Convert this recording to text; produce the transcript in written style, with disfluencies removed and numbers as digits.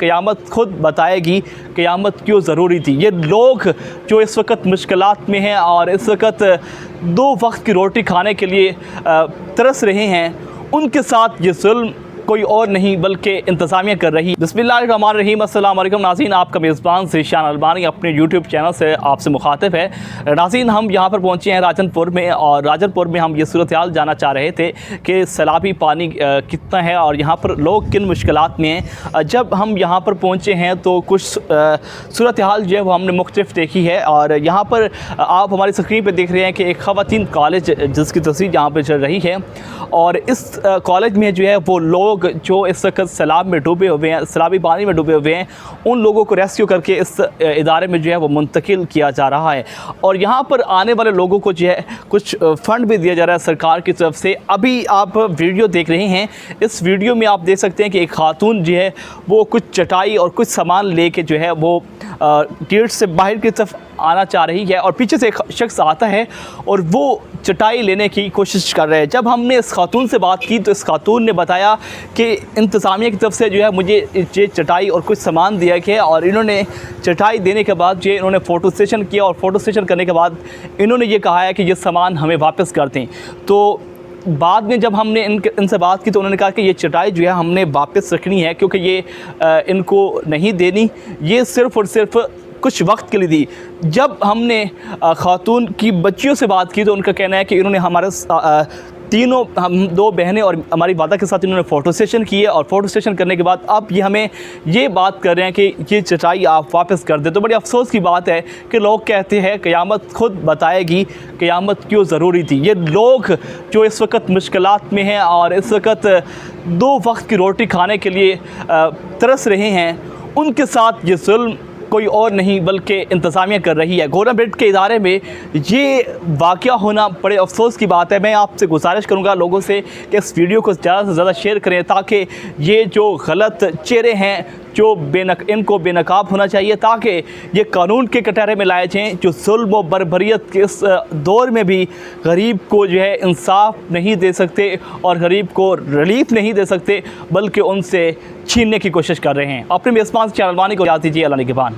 क़यामत खुद बताएगी क़यामत क्यों ज़रूरी थी। ये लोग जो इस वक्त मुश्किलात में हैं और इस वक्त 2 वक्त की रोटी खाने के लिए तरस रहे हैं, उनके साथ ये जुल्म कोई और नहीं बल्कि इंतज़ामिया कर रही। बिस्मिल्लाहिर्रहमानिर्रहीम। अस्सलाम वालेकुम नाज़रीन, आपका मेज़बान ज़ीशान अलबानी अपने यूट्यूब चैनल से आपसे मुखातिब है। नाज़रीन, हम यहाँ पर पहुँचे हैं राजनपुर में, और राजनपुर में हम ये सूरत हाल जाना चाह रहे थे कि सैलाबी पानी कितना है और यहाँ पर लोग किन मुश्किलात में हैं। जब हम यहाँ पर पहुँचे हैं तो कुछ सूरत हाल जो है वो हमने मुख्तलिफ देखी है, और यहाँ पर आप हमारी स्क्रीन पर देख रहे हैं कि एक ख़वातीन कॉलेज जिसकी तस्वीर यहाँ पर चल रही है, और इस कॉलेज में जो है वो लोग जो इस वक्त सैलाब में डूबे हुए हैं, सैलाबी पानी में डूबे हुए हैं, उन लोगों को रेस्क्यू करके इस इदारे में जो है वो मुंतकिल किया जा रहा है। और यहाँ पर आने वाले लोगों को जो है कुछ फ़ंड भी दिया जा रहा है सरकार की तरफ से। अभी आप वीडियो देख रहे हैं, इस वीडियो में आप देख सकते हैं कि एक खातून जो है वो कुछ चटाई और कुछ सामान लेके जो है वो गेट से बाहर की तरफ आना चाह रही है, और पीछे से एक शख्स आता है और वो चटाई लेने की कोशिश कर रहे हैं। जब हमने इस खातून से बात की तो इस खातून ने बताया कि इंतज़ामिया की तरफ से जो है मुझे ये चटाई और कुछ सामान दिया गया, और इन्होंने चटाई देने के बाद जो इन्होंने फ़ोटो सेशन किया, और फ़ोटो सेशन करने के बाद इन्होंने ये कहा है कि ये सामान हमें वापस कर दें। तो बाद में जब हमने इनसे बात की तो उन्होंने कहा कि ये चटाई जो है हमने वापस रखनी है, क्योंकि ये इनको नहीं देनी, ये सिर्फ़ और सिर्फ कुछ वक्त के लिए दी। जब हमने खातून की बच्चियों से बात की तो उनका कहना है कि इन्होंने हमारे तीनों, हम 2 बहनें और हमारी वादा के साथ इन्होंने फ़ोटो सेशन किए, और फ़ोटो सेशन करने के बाद अब ये हमें ये बात कर रहे हैं कि ये चटाई आप वापस कर दें। तो बड़ी अफसोस की बात है कि लोग कहते हैं क़यामत खुद बताएगी क़यामत क्यों ज़रूरी थी। ये लोग जो इस वक्त मुश्किलात में हैं और इस वक्त 2 वक्त की रोटी खाने के लिए तरस रहे हैं, उनके साथ ये जुल्म कोई और नहीं बल्कि इंतज़ामिया कर रही है। गवर्नमेंट के इदारे में ये वाक़या होना बड़े अफसोस की बात है। मैं आपसे गुजारिश करूँगा लोगों से कि इस वीडियो को ज़्यादा से ज़्यादा शेयर करें, ताकि ये जो गलत चेहरे हैं जो इनको बेनकाब होना चाहिए, ताकि ये कानून के कटहरे में लाए जाएँ। जो जुल्म व बर्बरियत के इस दौर में भी गरीब को जो है इंसाफ नहीं दे सकते और गरीब को रिलीफ नहीं दे सकते, बल्कि उनसे छीनने की कोशिश कर रहे हैं। अपने मेज़बान चैनल अलबानी को याद दीजिए। अल्लाह निगहबान।